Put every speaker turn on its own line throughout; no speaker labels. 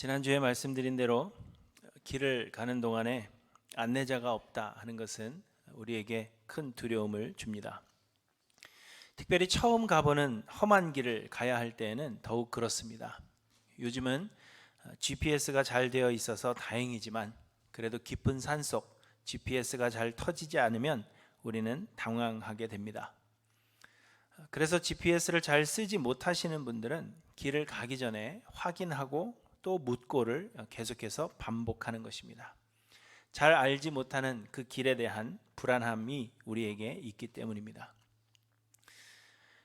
지난주에 말씀드린 대로 길을 가는 동안에 안내자가 없다 하는 것은 우리에게 큰 두려움을 줍니다. 특별히 처음 가보는 험한 길을 가야 할 때에는 더욱 그렇습니다. 요즘은 GPS가 잘 되어 있어서 다행이지만 그래도 깊은 산속 GPS가 잘 터지지 않으면 우리는 당황하게 됩니다. 그래서 GPS를 잘 쓰지 못하시는 분들은 길을 가기 전에 확인하고 또 묻고를 계속해서 반복하는 것입니다. 잘 알지 못하는 그 길에 대한 불안함이 우리에게 있기 때문입니다.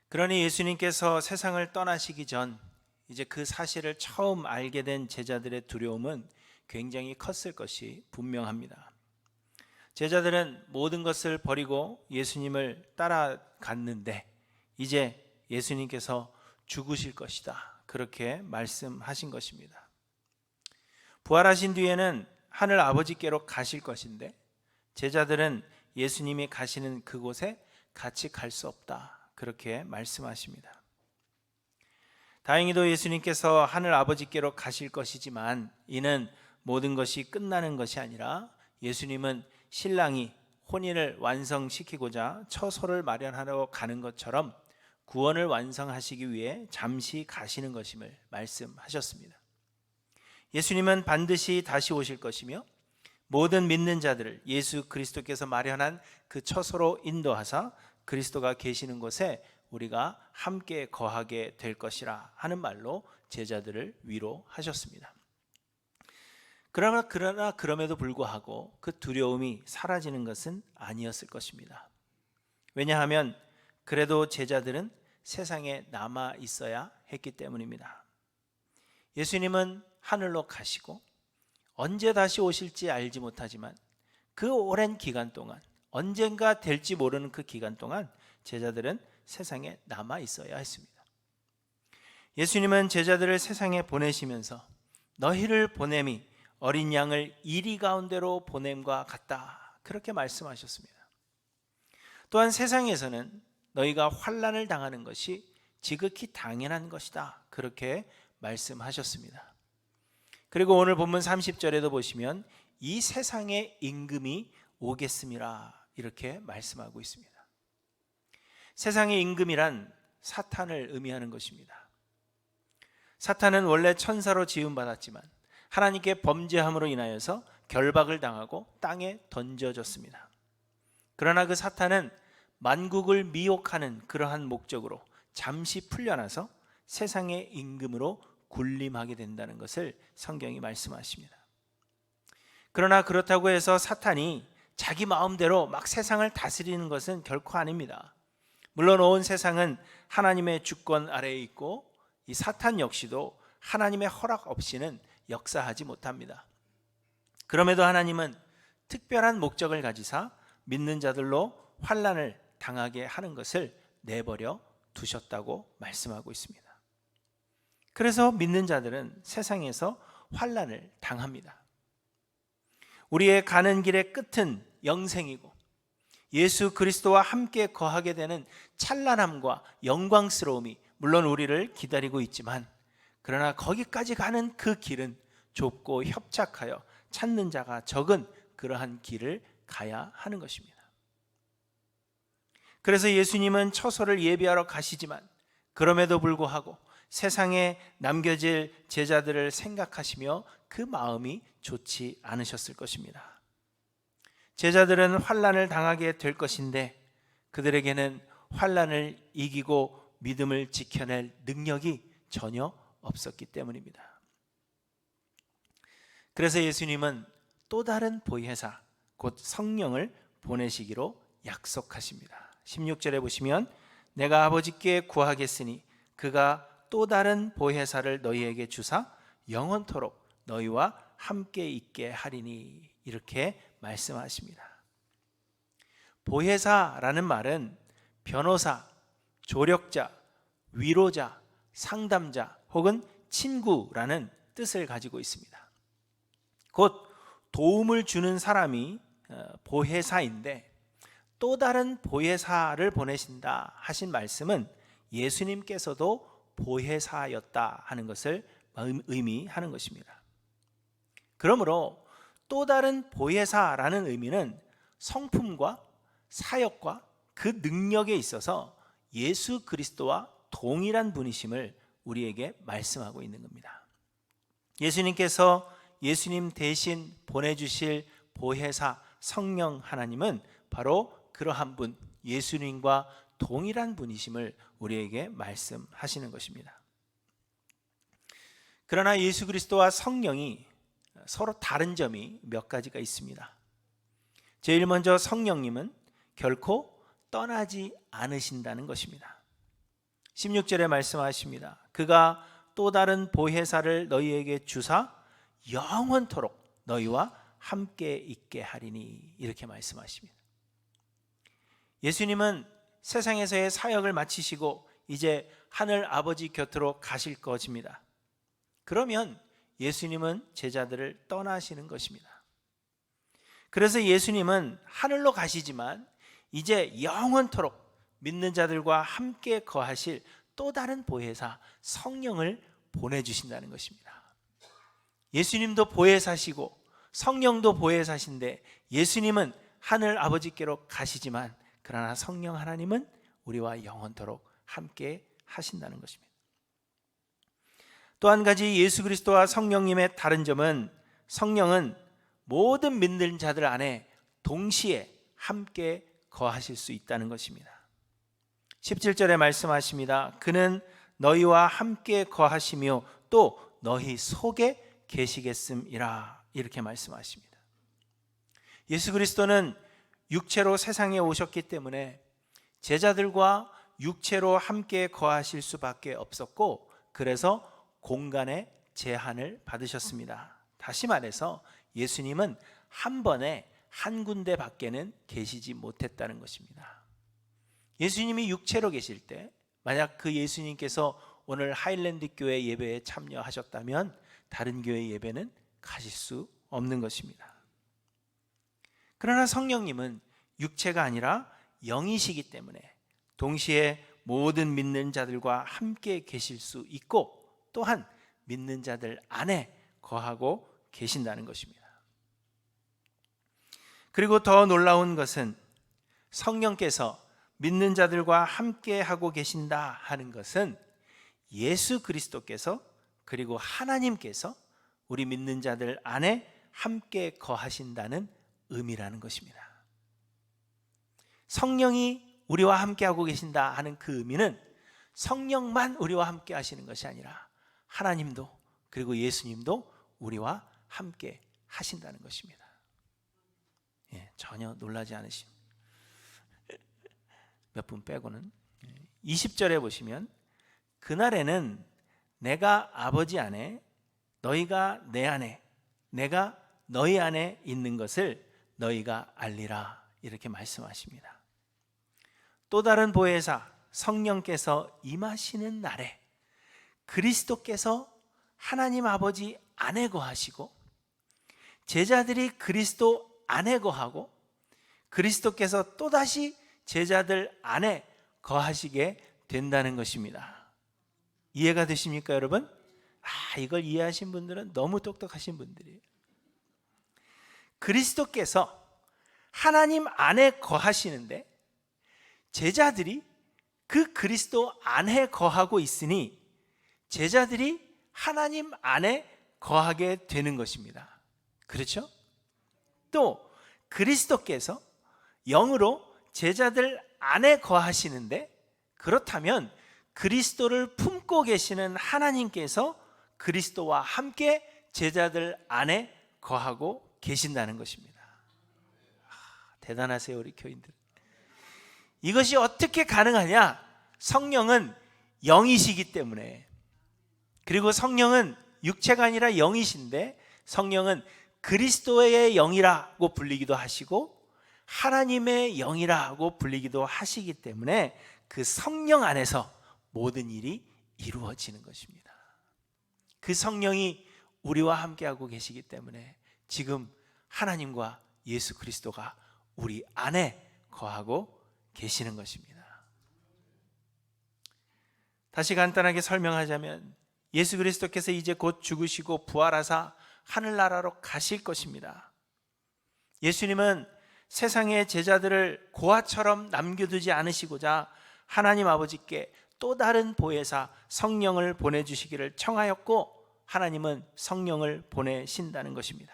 그러니 예수님께서 세상을 떠나시기 전 이제 그 사실을 처음 알게 된 제자들의 두려움은 굉장히 컸을 것이 분명합니다. 제자들은 모든 것을 버리고 예수님을 따라갔는데 이제 예수님께서 죽으실 것이다, 그렇게 말씀하신 것입니다. 부활하신 뒤에는 하늘 아버지께로 가실 것인데 제자들은 예수님이 가시는 그곳에 같이 갈 수 없다, 그렇게 말씀하십니다. 다행히도 예수님께서 하늘 아버지께로 가실 것이지만 이는 모든 것이 끝나는 것이 아니라 예수님은 신랑이 혼인을 완성시키고자 처소를 마련하러 가는 것처럼 구원을 완성하시기 위해 잠시 가시는 것임을 말씀하셨습니다. 예수님은 반드시 다시 오실 것이며 모든 믿는 자들을 예수 그리스도께서 마련한 그 처소로 인도하사 그리스도가 계시는 곳에 우리가 함께 거하게 될 것이라 하는 말로 제자들을 위로하셨습니다. 그럼에도 불구하고 그 두려움이 사라지는 것은 아니었을 것입니다. 왜냐하면 그래도 제자들은 세상에 남아 있어야 했기 때문입니다. 예수님은 하늘로 가시고 언제 다시 오실지 알지 못하지만 그 오랜 기간 동안, 언젠가 될지 모르는 그 기간 동안 제자들은 세상에 남아 있어야 했습니다. 예수님은 제자들을 세상에 보내시면서 너희를 보냄이 어린 양을 이리 가운데로 보냄과 같다, 그렇게 말씀하셨습니다. 또한 세상에서는 너희가 환난을 당하는 것이 지극히 당연한 것이다, 그렇게 말씀하셨습니다. 그리고 오늘 본문 30절에도 보시면 이 세상의 임금이 오겠음이라, 이렇게 말씀하고 있습니다. 세상의 임금이란 사탄을 의미하는 것입니다. 사탄은 원래 천사로 지음받았지만 하나님께 범죄함으로 인하여서 결박을 당하고 땅에 던져졌습니다. 그러나 그 사탄은 만국을 미혹하는 그러한 목적으로 잠시 풀려나서 세상의 임금으로 군림하게 된다는 것을 성경이 말씀하십니다. 그러나 그렇다고 해서 사탄이 자기 마음대로 막 세상을 다스리는 것은 결코 아닙니다. 물론 온 세상은 하나님의 주권 아래에 있고 이 사탄 역시도 하나님의 허락 없이는 역사하지 못합니다. 그럼에도 하나님은 특별한 목적을 가지사 믿는 자들로 환난을 당하게 하는 것을 내버려 두셨다고 말씀하고 있습니다. 그래서 믿는 자들은 세상에서 환난을 당합니다. 우리의 가는 길의 끝은 영생이고 예수 그리스도와 함께 거하게 되는 찬란함과 영광스러움이 물론 우리를 기다리고 있지만 그러나 거기까지 가는 그 길은 좁고 협착하여 찾는 자가 적은 그러한 길을 가야 하는 것입니다. 그래서 예수님은 처소를 예비하러 가시지만 그럼에도 불구하고 세상에 남겨질 제자들을 생각하시며 그 마음이 좋지 않으셨을 것입니다. 제자들은 환난을 당하게 될 것인데 그들에게는 환난을 이기고 믿음을 지켜낼 능력이 전혀 없었기 때문입니다. 그래서 예수님은 또 다른 보혜사 곧 성령을 보내시기로 약속하십니다. 16절에 보시면 내가 아버지께 구하겠으니 그가 또 다른 보혜사를 너희에게 주사 영원토록 너희와 함께 있게 하리니, 이렇게 말씀하십니다. 보혜사라는 말은 변호사, 조력자, 위로자, 상담자 혹은 친구라는 뜻을 가지고 있습니다. 곧 도움을 주는 사람이 보혜사인데 또 다른 보혜사를 보내신다 하신 말씀은 예수님께서도 보혜사였다 하는 것을 의미하는 것입니다. 그러므로 또 다른 보혜사라는 의미는 성품과 사역과 그 능력에 있어서 예수 그리스도와 동일한 분이심을 우리에게 말씀하고 있는 겁니다. 예수님께서 예수님 대신 보내주실 보혜사 성령 하나님은 바로 그러한 분, 예수님과 동일한 분이심을 우리에게 말씀하시는 것입니다. 그러나 예수 그리스도와 성령이 서로 다른 점이 몇 가지가 있습니다. 제일 먼저 성령님은 결코 떠나지 않으신다는 것입니다. 16절에 말씀하십니다. 그가 또 다른 보혜사를 너희에게 주사 영원토록 너희와 함께 있게 하리니, 이렇게 말씀하십니다. 예수님은 세상에서의 사역을 마치시고 이제 하늘 아버지 곁으로 가실 것입니다. 그러면 예수님은 제자들을 떠나시는 것입니다. 그래서 예수님은 하늘로 가시지만 이제 영원토록 믿는 자들과 함께 거하실 또 다른 보혜사 성령을 보내주신다는 것입니다. 예수님도 보혜사시고 성령도 보혜사신데 예수님은 하늘 아버지께로 가시지만 그러나 성령 하나님은 우리와 영원토록 함께 하신다는 것입니다. 또 한 가지 예수 그리스도와 성령님의 다른 점은 성령은 모든 믿는 자들 안에 동시에 함께 거하실 수 있다는 것입니다. 17절에 말씀하십니다. 그는 너희와 함께 거하시며 또 너희 속에 계시겠음이라, 이렇게 말씀하십니다. 예수 그리스도는 육체로 세상에 오셨기 때문에 제자들과 육체로 함께 거하실 수밖에 없었고, 그래서 공간의 제한을 받으셨습니다. 다시 말해서 예수님은 한 번에 한 군데 밖에는 계시지 못했다는 것입니다. 예수님이 육체로 계실 때 만약 그 예수님께서 오늘 하일랜드 교회 예배에 참여하셨다면 다른 교회 예배는 가실 수 없는 것입니다. 그러나 성령님은 육체가 아니라 영이시기 때문에 동시에 모든 믿는 자들과 함께 계실 수 있고 또한 믿는 자들 안에 거하고 계신다는 것입니다. 그리고 더 놀라운 것은 성령께서 믿는 자들과 함께 하고 계신다 하는 것은 예수 그리스도께서 그리고 하나님께서 우리 믿는 자들 안에 함께 거하신다는 의미라는 것입니다. 성령이 우리와 함께 하고 계신다 하는 그 의미는 성령만 우리와 함께 하시는 것이 아니라 하나님도 그리고 예수님도 우리와 함께 하신다는 것입니다. 전혀 놀라지 않으십니다. 몇 분 빼고는 20절에 보시면 그날에는 내가 아버지 안에 너희가 내 안에 내가 너희 안에 있는 것을 너희가 알리라, 이렇게 말씀하십니다. 또 다른 보혜사 성령께서 임하시는 날에 그리스도께서 하나님 아버지 안에 거하시고 제자들이 그리스도 안에 거하고 그리스도께서 또다시 제자들 안에 거하시게 된다는 것입니다. 이해가 되십니까, 여러분? 이걸 이해하신 분들은 너무 똑똑하신 분들이에요. 그리스도께서 하나님 안에 거하시는데 제자들이 그 그리스도 안에 거하고 있으니 제자들이 하나님 안에 거하게 되는 것입니다. 그렇죠? 또 그리스도께서 영으로 제자들 안에 거하시는데 그렇다면 그리스도를 품고 계시는 하나님께서 그리스도와 함께 제자들 안에 거하고 계신다는 것입니다. 대단하세요, 우리 교인들. 이것이 어떻게 가능하냐? 성령은 영이시기 때문에, 그리고 성령은 육체가 아니라 영이신데 성령은 그리스도의 영이라고 불리기도 하시고 하나님의 영이라고 불리기도 하시기 때문에 그 성령 안에서 모든 일이 이루어지는 것입니다. 그 성령이 우리와 함께하고 계시기 때문에 지금 하나님과 예수 그리스도가 우리 안에 거하고 계시는 것입니다. 다시 간단하게 설명하자면 예수 그리스도께서 이제 곧 죽으시고 부활하사 하늘나라로 가실 것입니다. 예수님은 세상의 제자들을 고아처럼 남겨두지 않으시고자 하나님 아버지께 또 다른 보혜사 성령을 보내주시기를 청하였고, 하나님은 성령을 보내신다는 것입니다.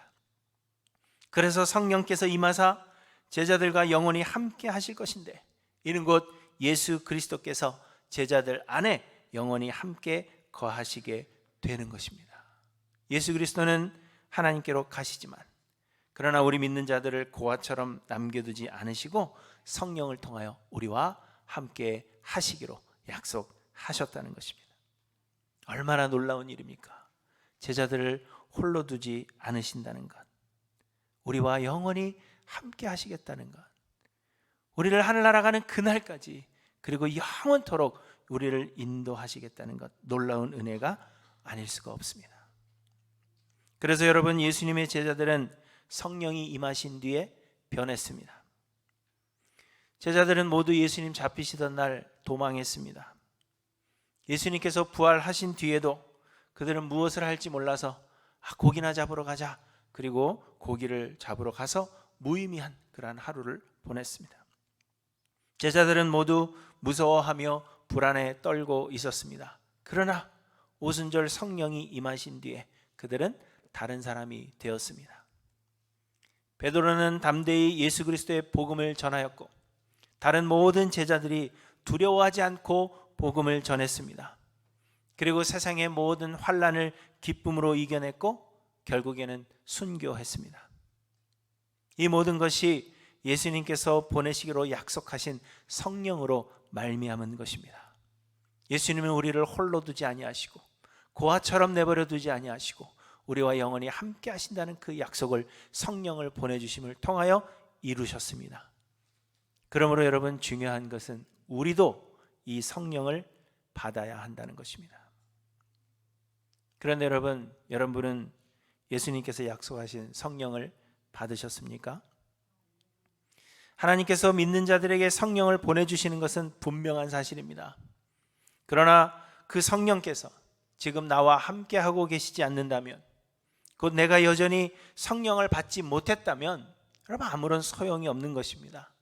그래서 성령께서 임하사 제자들과 영원히 함께 하실 것인데, 이는 곧 예수 그리스도께서 제자들 안에 영원히 함께 거하시게 되는 것입니다. 예수 그리스도는 하나님께로 가시지만, 그러나 우리 믿는 자들을 고아처럼 남겨두지 않으시고 성령을 통하여 우리와 함께 하시기로 약속하셨다는 것입니다. 얼마나 놀라운 일입니까? 제자들을 홀로 두지 않으신다는 것, 우리와 영원히 함께 하시겠다는 것, 우리를 하늘나라 가는 그날까지, 그리고 영원토록 우리를 인도하시겠다는 것, 놀라운 은혜가 아닐 수가 없습니다. 그래서 여러분, 예수님의 제자들은 성령이 임하신 뒤에 변했습니다. 제자들은 모두 예수님 잡히시던 날 도망했습니다. 예수님께서 부활하신 뒤에도 그들은 무엇을 할지 몰라서 고기나 잡으러 가자, 그리고 고기를 잡으러 가서 무의미한 그러한 하루를 보냈습니다. 제자들은 모두 무서워하며 불안에 떨고 있었습니다. 그러나 오순절 성령이 임하신 뒤에 그들은 다른 사람이 되었습니다. 베드로는 담대히 예수 그리스도의 복음을 전하였고, 다른 모든 제자들이 두려워하지 않고 복음을 전했습니다. 그리고 세상의 모든 환난을 기쁨으로 이겨냈고 결국에는 순교했습니다. 이 모든 것이 예수님께서 보내시기로 약속하신 성령으로 말미암은 것입니다. 예수님은 우리를 홀로 두지 아니하시고 고아처럼 내버려 두지 아니하시고 우리와 영원히 함께 하신다는 그 약속을 성령을 보내주심을 통하여 이루셨습니다. 그러므로 여러분, 중요한 것은 우리도 이 성령을 받아야 한다는 것입니다. 그런데 여러분은 예수님께서 약속하신 성령을 받으셨습니까? 하나님께서 믿는 자들에게 성령을 보내주시는 것은 분명한 사실입니다. 그러나 그 성령께서 지금 나와 함께하고 계시지 않는다면, 곧 내가 여전히 성령을 받지 못했다면 여러분, 아무런 소용이 없는 것입니다.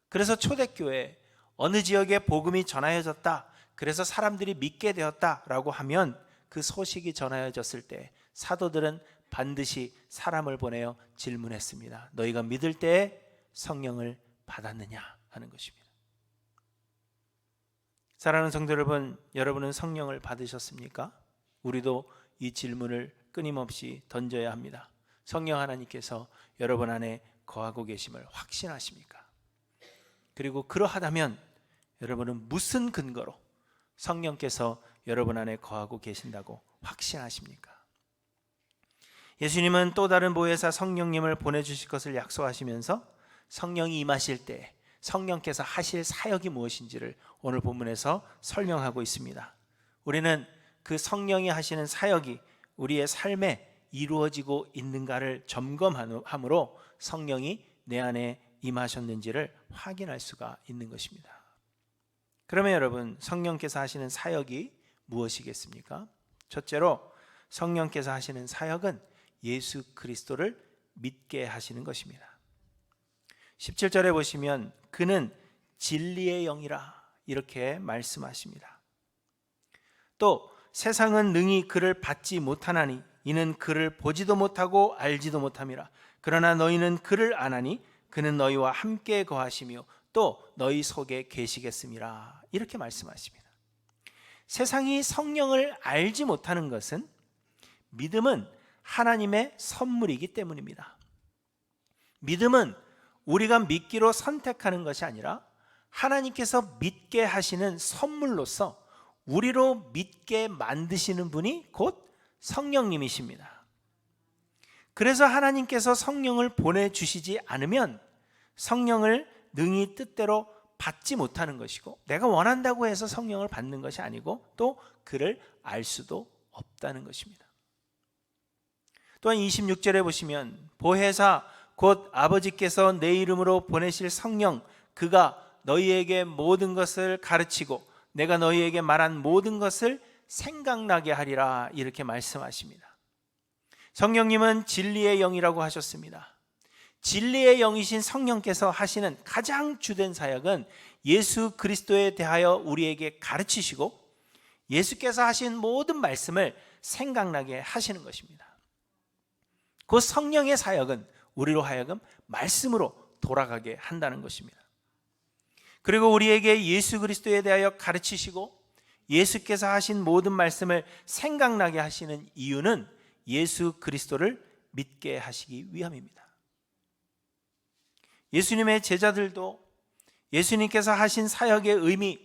그래서 초대교회 어느 지역에 복음이 전하여졌다, 그래서 사람들이 믿게 되었다라고 하면 그 소식이 전하여졌을 때 사도들은 반드시 사람을 보내어 질문했습니다. 너희가 믿을 때에 성령을 받았느냐 하는 것입니다. 사랑하는 성도 여러분, 여러분은 성령을 받으셨습니까? 우리도 이 질문을 끊임없이 던져야 합니다. 성령 하나님께서 여러분 안에 거하고 계심을 확신하십니까? 그리고 그러하다면 여러분은 무슨 근거로 성령께서 여러분 안에 거하고 계신다고 확신하십니까? 예수님은 또 다른 보혜사 성령님을 보내주실 것을 약속하시면서 성령이 임하실 때 성령께서 하실 사역이 무엇인지를 오늘 본문에서 설명하고 있습니다. 우리는 그 성령이 하시는 사역이 우리의 삶에 이루어지고 있는가를 점검함으로 성령이 내 안에 임하셨는지를 확인할 수가 있는 것입니다. 그러면 여러분, 성령께서 하시는 사역이 무엇이겠습니까? 첫째로 성령께서 하시는 사역은 예수 그리스도를 믿게 하시는 것입니다. 17절에 보시면 그는 진리의 영이라 이렇게 말씀하십니다. 또 세상은 능히 그를 받지 못하나니 이는 그를 보지도 못하고 알지도 못함이라. 그러나 너희는 그를 아나니 그는 너희와 함께 거하시며 또 너희 속에 계시겠음이라. 이렇게 말씀하십니다. 세상이 성령을 알지 못하는 것은 믿음은 하나님의 선물이기 때문입니다. 믿음은 우리가 믿기로 선택하는 것이 아니라 하나님께서 믿게 하시는 선물로서 우리로 믿게 만드시는 분이 곧 성령님이십니다. 그래서 하나님께서 성령을 보내주시지 않으면 성령을 능히 뜻대로 받지 못하는 것이고, 내가 원한다고 해서 성령을 받는 것이 아니고 또 그를 알 수도 없다는 것입니다. 또한 26절에 보시면 보혜사 곧 아버지께서 내 이름으로 보내실 성령, 그가 너희에게 모든 것을 가르치고 내가 너희에게 말한 모든 것을 생각나게 하리라. 이렇게 말씀하십니다. 성령님은 진리의 영이라고 하셨습니다. 진리의 영이신 성령께서 하시는 가장 주된 사역은 예수 그리스도에 대하여 우리에게 가르치시고 예수께서 하신 모든 말씀을 생각나게 하시는 것입니다. 그 성령의 사역은 우리로 하여금 말씀으로 돌아가게 한다는 것입니다. 그리고 우리에게 예수 그리스도에 대하여 가르치시고 예수께서 하신 모든 말씀을 생각나게 하시는 이유는 예수 그리스도를 믿게 하시기 위함입니다. 예수님의 제자들도 예수님께서 하신 사역의 의미,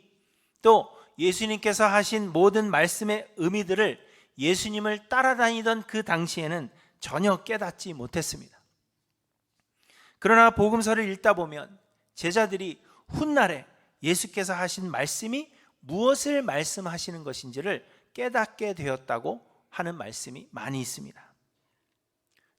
또 예수님께서 하신 모든 말씀의 의미들을 예수님을 따라다니던 그 당시에는 전혀 깨닫지 못했습니다. 그러나 복음서를 읽다 보면 제자들이 훗날에 예수께서 하신 말씀이 무엇을 말씀하시는 것인지를 깨닫게 되었다고 하는 말씀이 많이 있습니다.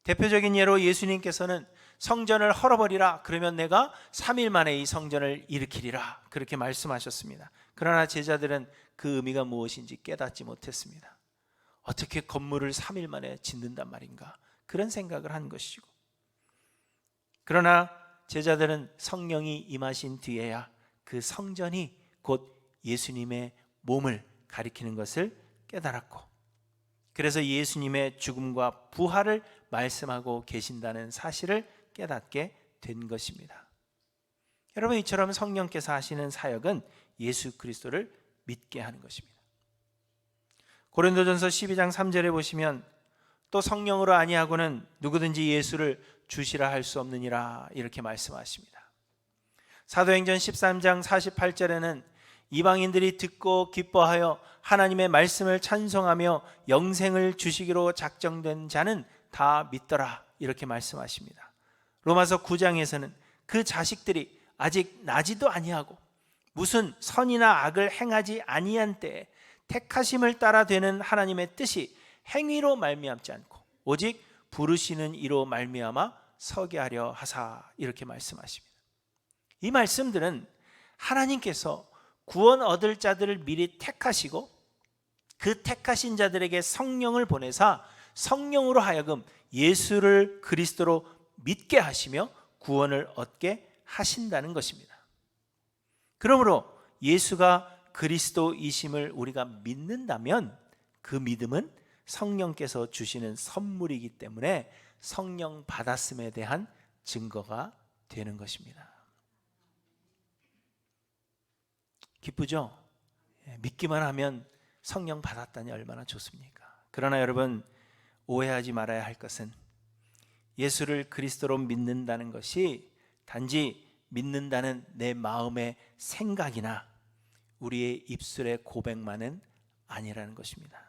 대표적인 예로 예수님께서는 성전을 헐어버리라, 그러면 내가 3일 만에 이 성전을 일으키리라, 그렇게 말씀하셨습니다. 그러나 제자들은 그 의미가 무엇인지 깨닫지 못했습니다. 어떻게 건물을 3일 만에 짓는단 말인가, 그런 생각을 한 것이고, 그러나 제자들은 성령이 임하신 뒤에야 그 성전이 곧 예수님의 몸을 가리키는 것을 깨달았고, 그래서 예수님의 죽음과 부활을 말씀하고 계신다는 사실을 깨닫게 된 것입니다. 여러분, 이처럼 성령께서 하시는 사역은 예수 그리스도를 믿게 하는 것입니다. 고린도전서 12장 3절에 보시면 또 성령으로 아니하고는 누구든지 예수를 주시라 할 수 없느니라, 이렇게 말씀하십니다. 사도행전 13장 48절에는 이방인들이 듣고 기뻐하여 하나님의 말씀을 찬송하며 영생을 주시기로 작정된 자는 다 믿더라, 이렇게 말씀하십니다. 로마서 9장에서는 그 자식들이 아직 나지도 아니하고 무슨 선이나 악을 행하지 아니한 때에 택하심을 따라 되는 하나님의 뜻이 행위로 말미암지 않고 오직 부르시는 이로 말미암아 서게 하려 하사, 이렇게 말씀하십니다. 이 말씀들은 하나님께서 구원 얻을 자들을 미리 택하시고 그 택하신 자들에게 성령을 보내사 성령으로 하여금 예수를 그리스도로 믿게 하시며 구원을 얻게 하신다는 것입니다. 그러므로 예수가 그리스도이심을 우리가 믿는다면 그 믿음은 성령께서 주시는 선물이기 때문에 성령 받았음에 대한 증거가 되는 것입니다. 기쁘죠? 믿기만 하면 성령 받았다니 얼마나 좋습니까? 그러나 여러분, 오해하지 말아야 할 것은 예수를 그리스도로 믿는다는 것이 단지 믿는다는 내 마음의 생각이나 우리의 입술의 고백만은 아니라는 것입니다.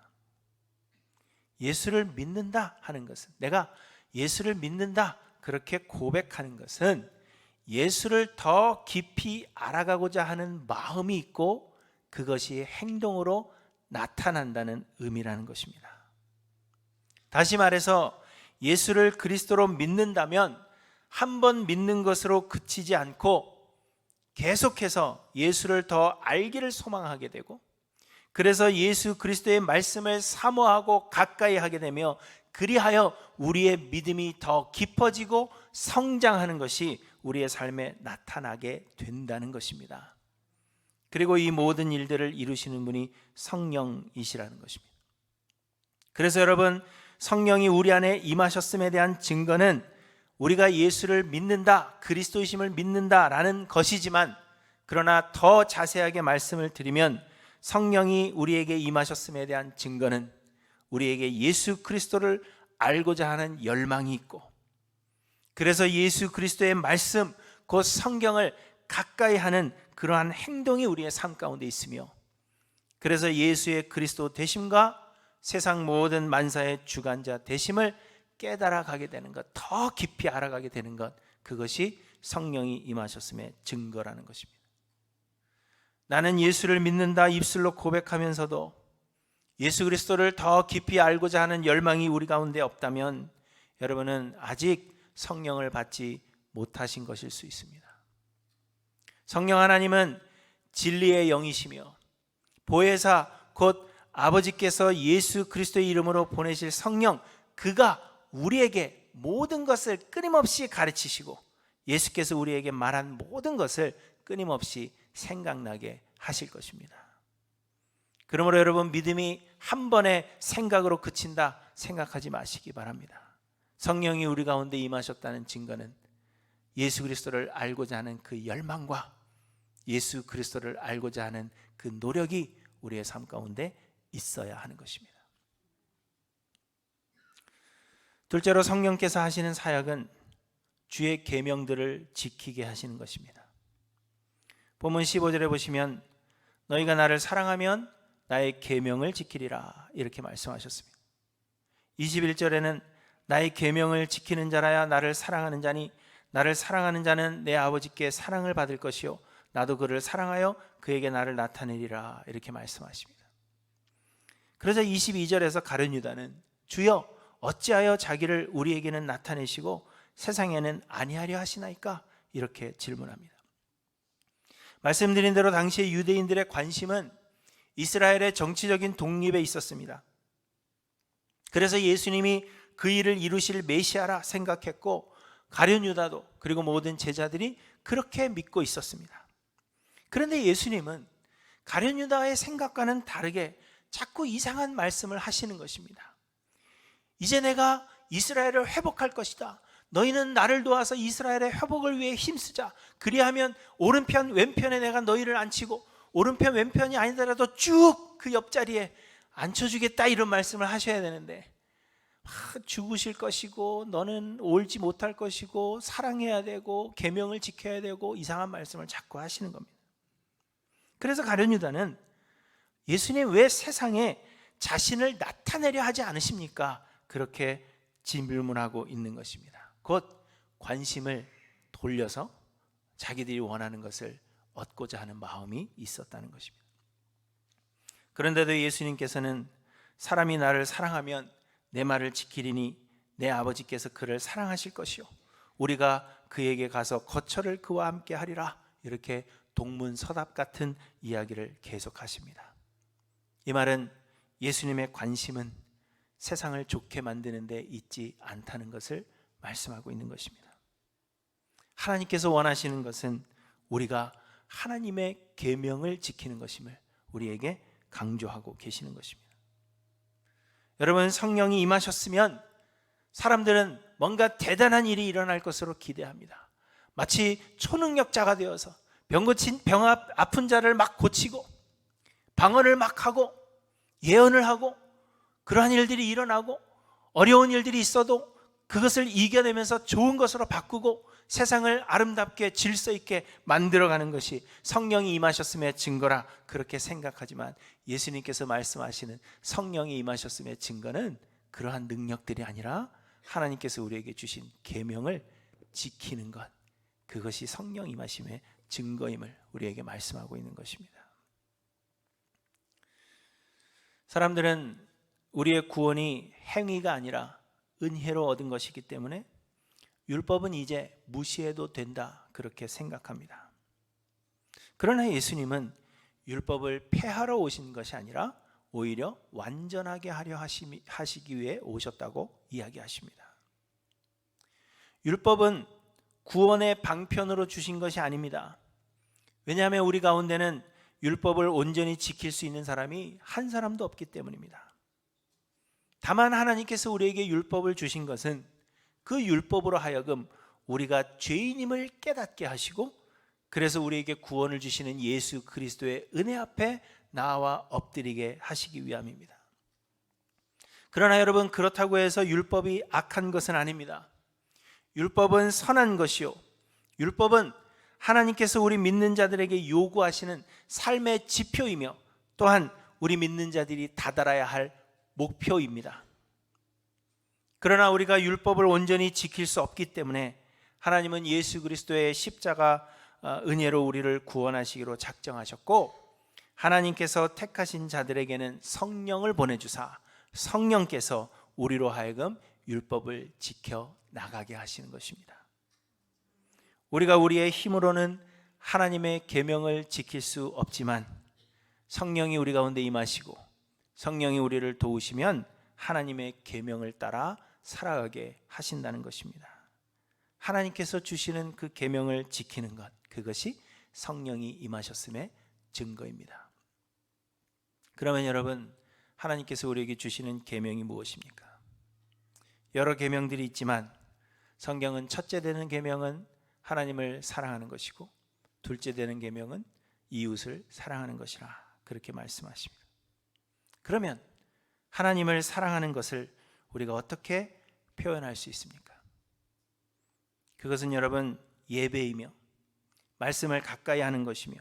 예수를 믿는다 하는 것은, 내가 예수를 믿는다 그렇게 고백하는 것은 예수를 더 깊이 알아가고자 하는 마음이 있고 그것이 행동으로 나타난다는 의미라는 것입니다. 다시 말해서 예수를 그리스도로 믿는다면 한 번 믿는 것으로 그치지 않고 계속해서 예수를 더 알기를 소망하게 되고, 그래서 예수 그리스도의 말씀을 사모하고 가까이 하게 되며 그리하여 우리의 믿음이 더 깊어지고 성장하는 것이 우리의 삶에 나타나게 된다는 것입니다. 그리고 이 모든 일들을 이루시는 분이 성령이시라는 것입니다. 그래서 여러분, 성령이 우리 안에 임하셨음에 대한 증거는 우리가 예수를 믿는다, 그리스도이심을 믿는다라는 것이지만, 그러나 더 자세하게 말씀을 드리면 성령이 우리에게 임하셨음에 대한 증거는 우리에게 예수 그리스도를 알고자 하는 열망이 있고, 그래서 예수 그리스도의 말씀, 곧 성경을 가까이 하는 그러한 행동이 우리의 삶 가운데 있으며, 그래서 예수의 그리스도 되심과 세상 모든 만사의 주관자 되심을 깨달아 가게 되는 것, 더 깊이 알아가게 되는 것, 그것이 성령이 임하셨음의 증거라는 것입니다. 나는 예수를 믿는다 입술로 고백하면서도 예수 그리스도를 더 깊이 알고자 하는 열망이 우리 가운데 없다면 여러분은 아직 성령을 받지 못하신 것일 수 있습니다. 성령 하나님은 진리의 영이시며 보혜사 곧 아버지께서 예수 그리스도의 이름으로 보내실 성령, 그가 우리에게 모든 것을 끊임없이 가르치시고 예수께서 우리에게 말한 모든 것을 끊임없이 생각나게 하실 것입니다. 그러므로 여러분, 믿음이 한 번의 생각으로 그친다 생각하지 마시기 바랍니다. 성령이 우리 가운데 임하셨다는 증거는 예수 그리스도를 알고자 하는 그 열망과 예수 그리스도를 알고자 하는 그 노력이 우리의 삶 가운데 있어야 하는 것입니다. 둘째로 성령께서 하시는 사역은 주의 계명들을 지키게 하시는 것입니다. 본문 15절에 보시면 너희가 나를 사랑하면 나의 계명을 지키리라 이렇게 말씀하셨습니다. 21절에는 나의 계명을 지키는 자라야 나를 사랑하는 자니 나를 사랑하는 자는 내 아버지께 사랑을 받을 것이요 나도 그를 사랑하여 그에게 나를 나타내리라 이렇게 말씀하십니다. 그러자 22절에서 가룟 유다는 주여 어찌하여 자기를 우리에게는 나타내시고 세상에는 아니하려 하시나이까 이렇게 질문합니다. 말씀드린 대로 당시의 유대인들의 관심은 이스라엘의 정치적인 독립에 있었습니다. 그래서 예수님이 그 일을 이루실 메시아라 생각했고 가룟 유다도 그리고 모든 제자들이 그렇게 믿고 있었습니다. 그런데 예수님은 가룟 유다의 생각과는 다르게 자꾸 이상한 말씀을 하시는 것입니다. 이제 내가 이스라엘을 회복할 것이다. 너희는 나를 도와서 이스라엘의 회복을 위해 힘쓰자. 그리하면 오른편 왼편에 내가 너희를 앉히고 오른편 왼편이 아니더라도 쭉 그 옆자리에 앉혀주겠다 이런 말씀을 하셔야 되는데 죽으실 것이고 너는 옳지 못할 것이고 사랑해야 되고 계명을 지켜야 되고 이상한 말씀을 자꾸 하시는 겁니다. 그래서 가룟 유다는 예수님 왜 세상에 자신을 나타내려 하지 않으십니까? 그렇게 질문하고 있는 것입니다. 곧 관심을 돌려서 자기들이 원하는 것을 얻고자 하는 마음이 있었다는 것입니다. 그런데도 예수님께서는 사람이 나를 사랑하면 내 말을 지키리니 내 아버지께서 그를 사랑하실 것이요 우리가 그에게 가서 거처를 그와 함께 하리라 이렇게 동문서답 같은 이야기를 계속하십니다. 이 말은 예수님의 관심은 세상을 좋게 만드는 데 있지 않다는 것을 말씀하고 있는 것입니다. 하나님께서 원하시는 것은 우리가 하나님의 계명을 지키는 것임을 우리에게 강조하고 계시는 것입니다. 여러분, 성령이 임하셨으면 사람들은 뭔가 대단한 일이 일어날 것으로 기대합니다. 마치 초능력자가 되어서 병 아픈 자를 막 고치고 방언을 막 하고 예언을 하고 그러한 일들이 일어나고 어려운 일들이 있어도 그것을 이겨내면서 좋은 것으로 바꾸고 세상을 아름답게 질서 있게 만들어가는 것이 성령이 임하셨음의 증거라 그렇게 생각하지만 예수님께서 말씀하시는 성령이 임하셨음의 증거는 그러한 능력들이 아니라 하나님께서 우리에게 주신 계명을 지키는 것, 그것이 성령 임하심의 증거임을 우리에게 말씀하고 있는 것입니다. 사람들은 우리의 구원이 행위가 아니라 은혜로 얻은 것이기 때문에 율법은 이제 무시해도 된다 그렇게 생각합니다. 그러나 예수님은 율법을 폐하러 오신 것이 아니라 오히려 완전하게 하려 하시기 위해 오셨다고 이야기하십니다. 율법은 구원의 방편으로 주신 것이 아닙니다. 왜냐하면 우리 가운데는 율법을 온전히 지킬 수 있는 사람이 한 사람도 없기 때문입니다. 다만 하나님께서 우리에게 율법을 주신 것은 그 율법으로 하여금 우리가 죄인임을 깨닫게 하시고 그래서 우리에게 구원을 주시는 예수 그리스도의 은혜 앞에 나와 엎드리게 하시기 위함입니다. 그러나 여러분, 그렇다고 해서 율법이 악한 것은 아닙니다. 율법은 선한 것이요 율법은 하나님께서 우리 믿는 자들에게 요구하시는 삶의 지표이며 또한 우리 믿는 자들이 다다라야 할 목표입니다. 그러나 우리가 율법을 온전히 지킬 수 없기 때문에 하나님은 예수 그리스도의 십자가 은혜로 우리를 구원하시기로 작정하셨고 하나님께서 택하신 자들에게는 성령을 보내주사 성령께서 우리로 하여금 율법을 지켜 나가게 하시는 것입니다. 우리가 우리의 힘으로는 하나님의 계명을 지킬 수 없지만 성령이 우리 가운데 임하시고 성령이 우리를 도우시면 하나님의 계명을 따라 살아가게 하신다는 것입니다. 하나님께서 주시는 그 계명을 지키는 것, 그것이 성령이 임하셨음의 증거입니다. 그러면 여러분, 하나님께서 우리에게 주시는 계명이 무엇입니까? 여러 계명들이 있지만 성경은 첫째 되는 계명은 하나님을 사랑하는 것이고 둘째 되는 계명은 이웃을 사랑하는 것이라 그렇게 말씀하십니다. 그러면 하나님을 사랑하는 것을 우리가 어떻게 표현할 수 있습니까? 그것은 여러분 예배이며 말씀을 가까이 하는 것이며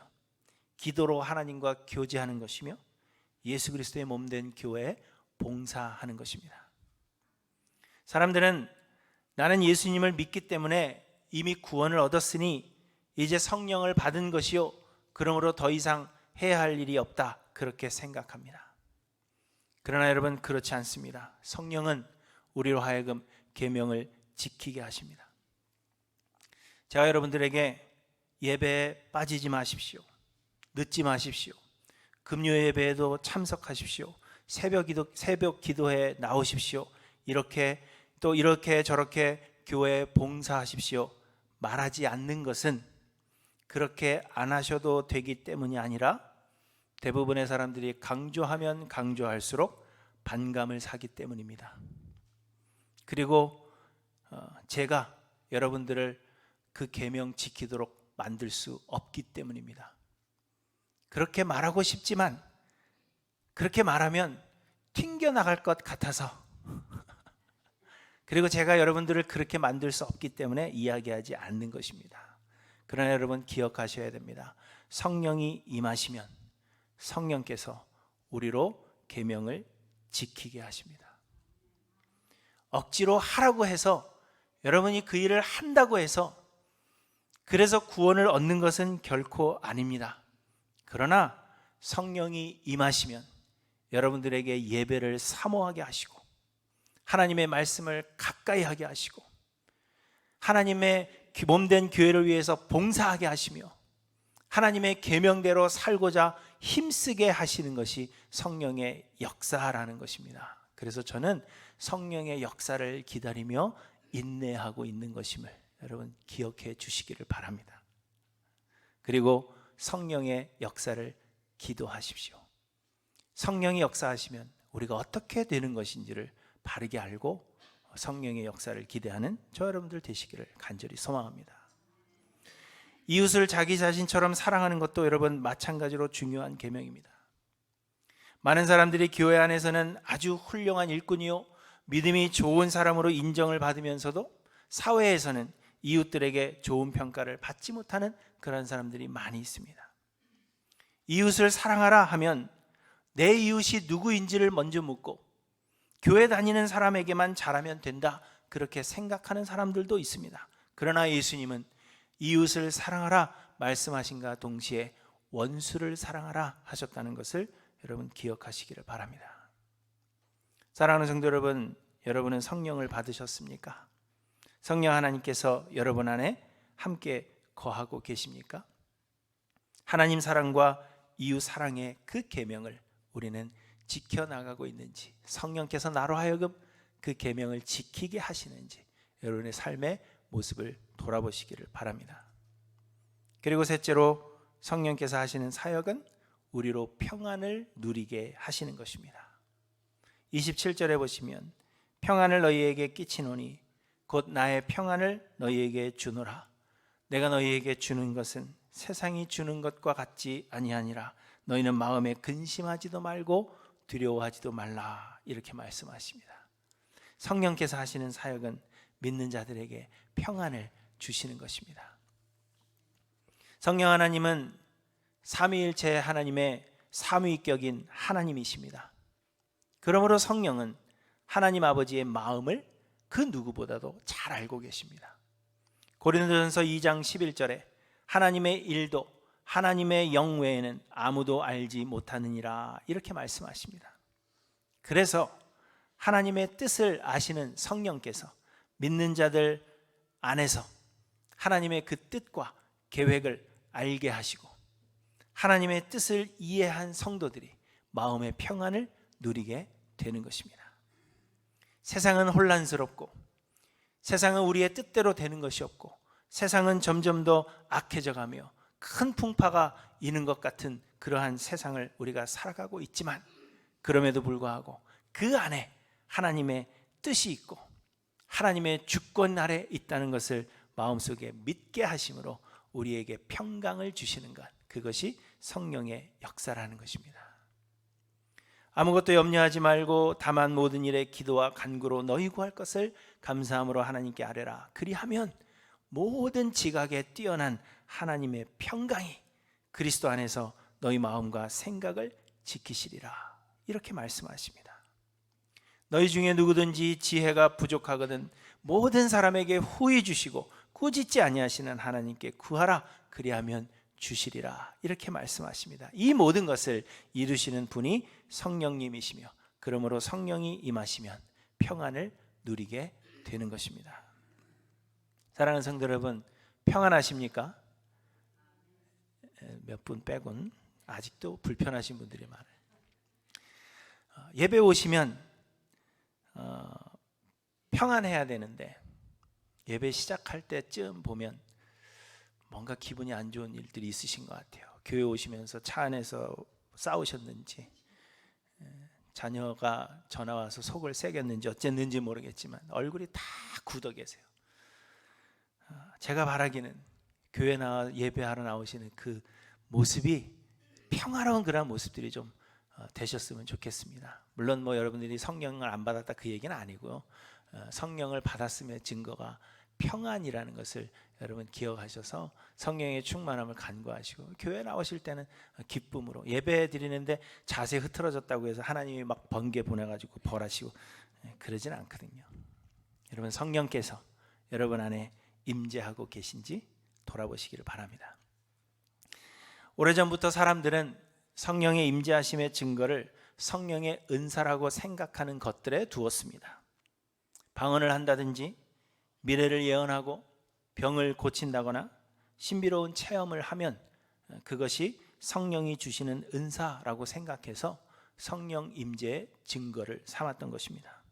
기도로 하나님과 교제하는 것이며 예수 그리스도의 몸된 교회에 봉사하는 것입니다. 사람들은 나는 예수님을 믿기 때문에 이미 구원을 얻었으니 이제 성령을 받은 것이요 그러므로 더 이상 해야 할 일이 없다 그렇게 생각합니다. 그러나 여러분 그렇지 않습니다. 성령은 우리로 하여금 계명을 지키게 하십니다. 제가 여러분들에게 예배에 빠지지 마십시오. 늦지 마십시오. 금요 예배에도 참석하십시오. 새벽 기도에 나오십시오. 이렇게 저렇게 교회에 봉사하십시오. 말하지 않는 것은 그렇게 안 하셔도 되기 때문이 아니라 대부분의 사람들이 강조하면 강조할수록 반감을 사기 때문입니다. 그리고 제가 여러분들을 그 계명 지키도록 만들 수 없기 때문입니다. 그렇게 말하고 싶지만 그렇게 말하면 튕겨나갈 것 같아서 그리고 제가 여러분들을 그렇게 만들 수 없기 때문에 이야기하지 않는 것입니다. 그러나 여러분 기억하셔야 됩니다. 성령이 임하시면 성령께서 우리로 계명을 지키게 하십니다. 억지로 하라고 해서 여러분이 그 일을 한다고 해서 그래서 구원을 얻는 것은 결코 아닙니다. 그러나 성령이 임하시면 여러분들에게 예배를 사모하게 하시고 하나님의 말씀을 가까이 하게 하시고 하나님의 몸된 교회를 위해서 봉사하게 하시며 하나님의 계명대로 살고자 힘쓰게 하시는 것이 성령의 역사라는 것입니다. 그래서 저는 성령의 역사를 기다리며 인내하고 있는 것임을 여러분 기억해 주시기를 바랍니다. 그리고 성령의 역사를 기도하십시오. 성령이 역사하시면 우리가 어떻게 되는 것인지를 바르게 알고 성령의 역사를 기대하는 저 여러분들 되시기를 간절히 소망합니다. 이웃을 자기 자신처럼 사랑하는 것도 여러분 마찬가지로 중요한 계명입니다. 많은 사람들이 교회 안에서는 아주 훌륭한 일꾼이요 믿음이 좋은 사람으로 인정을 받으면서도 사회에서는 이웃들에게 좋은 평가를 받지 못하는 그런 사람들이 많이 있습니다. 이웃을 사랑하라 하면 내 이웃이 누구인지를 먼저 묻고 교회 다니는 사람에게만 잘하면 된다 그렇게 생각하는 사람들도 있습니다. 그러나 예수님은 이웃을 사랑하라 말씀하신과 동시에 원수를 사랑하라 하셨다는 것을 여러분 기억하시기를 바랍니다. 사랑하는 성도 여러분, 여러분은 성령을 받으셨습니까? 성령 하나님께서 여러분 안에 함께 거하고 계십니까? 하나님 사랑과 이웃 사랑의 그 계명을 우리는 지켜나가고 있는지, 성령께서 나로 하여금 그 계명을 지키게 하시는지 여러분의 삶의 모습을 돌아보시기를 바랍니다. 그리고 셋째로 성령께서 하시는 사역은 우리로 평안을 누리게 하시는 것입니다. 27절에 보시면 평안을 너희에게 끼치노니 곧 나의 평안을 너희에게 주노라. 내가 너희에게 주는 것은 세상이 주는 것과 같지 아니하니라. 너희는 마음에 근심하지도 말고 두려워하지도 말라. 이렇게 말씀하십니다. 성령께서 하시는 사역은 믿는 자들에게 평안을 주시는 것입니다. 성령 하나님은 삼위일체 하나님의 삼위격인 하나님이십니다. 그러므로 성령은 하나님 아버지의 마음을 그 누구보다도 잘 알고 계십니다. 고린도전서 2장 11절에 하나님의 일도 하나님의 영 외에는 아무도 알지 못하느니라 이렇게 말씀하십니다. 그래서 하나님의 뜻을 아시는 성령께서 믿는 자들 안에서 하나님의 그 뜻과 계획을 알게 하시고 하나님의 뜻을 이해한 성도들이 마음의 평안을 누리게 되는 것입니다. 세상은 혼란스럽고 세상은 우리의 뜻대로 되는 것이 없고 세상은 점점 더 악해져 가며 큰 풍파가 있는 것 같은 그러한 세상을 우리가 살아가고 있지만 그럼에도 불구하고 그 안에 하나님의 뜻이 있고 하나님의 주권 아래 있다는 것을 마음속에 믿게 하심으로 우리에게 평강을 주시는 것, 그것이 성령의 역사라는 것입니다. 아무것도 염려하지 말고 다만 모든 일에 기도와 간구로 너희 구할 것을 감사함으로 하나님께 아뢰라. 그리하면 모든 지각에 뛰어난 하나님의 평강이 그리스도 안에서 너희 마음과 생각을 지키시리라. 이렇게 말씀하십니다. 너희 중에 누구든지 지혜가 부족하거든 모든 사람에게 후히 주시고 꾸짖지 아니하시는 하나님께 구하라. 그리하면 주시리라. 이렇게 말씀하십니다. 이 모든 것을 이루시는 분이 성령님이시며 그러므로 성령이 임하시면 평안을 누리게 되는 것입니다. 사랑하는 성도 여러분, 평안하십니까? 몇 분 빼곤 아직도 불편하신 분들이 많아요. 예배 오시면 평안해야 되는데 예배 시작할 때쯤 보면 뭔가 기분이 안 좋은 일들이 있으신 것 같아요. 교회 오시면서 차 안에서 싸우셨는지, 자녀가 전화 와서 속을 새겼는지 어쨌는지 모르겠지만 얼굴이 다 굳어 계세요. 제가 바라기는 교회 예배하러 나오시는 그 모습이 평화로운 그런 모습들이 좀 되셨으면 좋겠습니다. 물론 여러분들이 성령을 안 받았다 그 얘기는 아니고요. 성령을 받았음의 증거가 평안이라는 것을 여러분 기억하셔서 성령의 충만함을 간구하시고 교회 나오실 때는 기쁨으로 예배 드리는데 자세 흐트러졌다고 해서 하나님이 막 번개 보내가지고 벌하시고 그러진 않거든요. 여러분 성령께서 여러분 안에 임재하고 계신지 돌아보시기를 바랍니다. 오래전부터 사람들은 성령의 임재하심의 증거를 성령의 은사라고 생각하는 것들에 두었습니다. 방언을 한다든지 미래를 예언하고 병을 고친다거나 신비로운 체험을 하면 그것이 성령이 주시는 은사라고 생각해서 성령 임재의 증거를 삼았던 것입니다.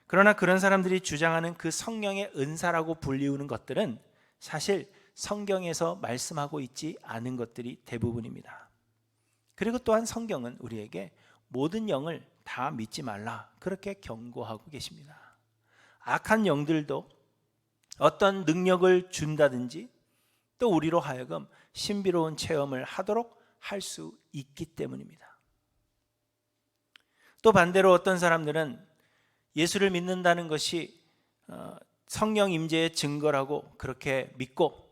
그러나 그런 사람들이 주장하는 그 성령의 은사라고 불리우는 것들은 사실 성경에서 말씀하고 있지 않은 것들이 대부분입니다. 그리고 또한 성경은 우리에게 모든 영을 다 믿지 말라 그렇게 경고하고 계십니다. 악한 영들도 어떤 능력을 준다든지 또 우리로 하여금 신비로운 체험을 하도록 할 수 있기 때문입니다. 또 반대로 어떤 사람들은 예수를 믿는다는 것이 성령 임재의 증거라고 그렇게 믿고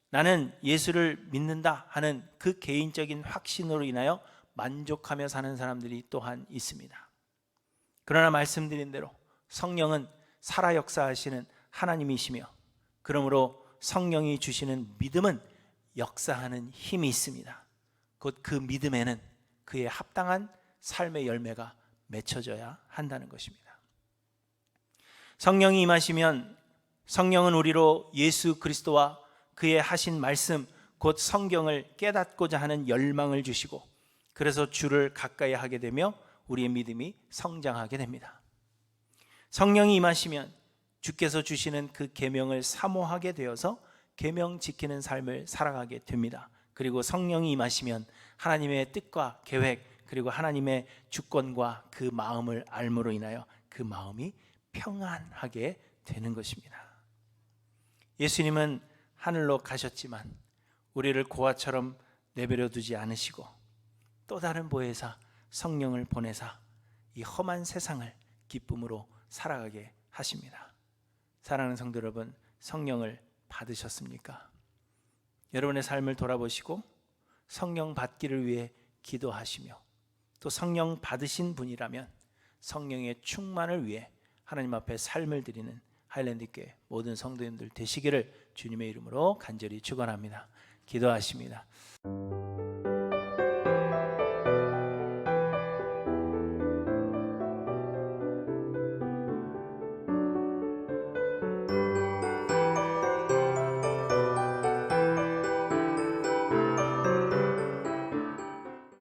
나는 예수를 믿는다 하는 그 개인적인 확신으로 인하여 만족하며 사는 사람들이 또한 있습니다. 그러나 말씀드린 대로 성령은 살아 역사하시는 하나님이시며 그러므로 성령이 주시는 믿음은 역사하는 힘이 있습니다. 곧 그 믿음에는 그에 합당한 삶의 열매가 맺혀져야 한다는 것입니다. 성령이 임하시면 성령은 우리로 예수 그리스도와 그의 하신 말씀 곧 성경을 깨닫고자 하는 열망을 주시고 그래서 주를 가까이 하게 되며 우리의 믿음이 성장하게 됩니다. 성령이 임하시면 주께서 주시는 그 계명을 사모하게 되어서 계명 지키는 삶을 살아가게 됩니다. 그리고 성령이 임하시면 하나님의 뜻과 계획 그리고 하나님의 주권과 그 마음을 알므로 인하여 그 마음이 평안하게 되는 것입니다. 예수님은 하늘로 가셨지만 우리를 고아처럼 내버려 두지 않으시고 또 다른 보혜사 성령을 보내사 이 험한 세상을 기쁨으로 살아가게 하십니다. 사랑하는 성도 여러분, 성령을 받으셨습니까? 여러분의 삶을 돌아보시고 성령 받기를 위해 기도하시며 또 성령 받으신 분이라면 성령의 충만을 위해 하나님 앞에 삶을 드리는 하일랜드교회 모든 성도님들 되시기를 주님의 이름으로 간절히 축원합니다. 기도하십니다.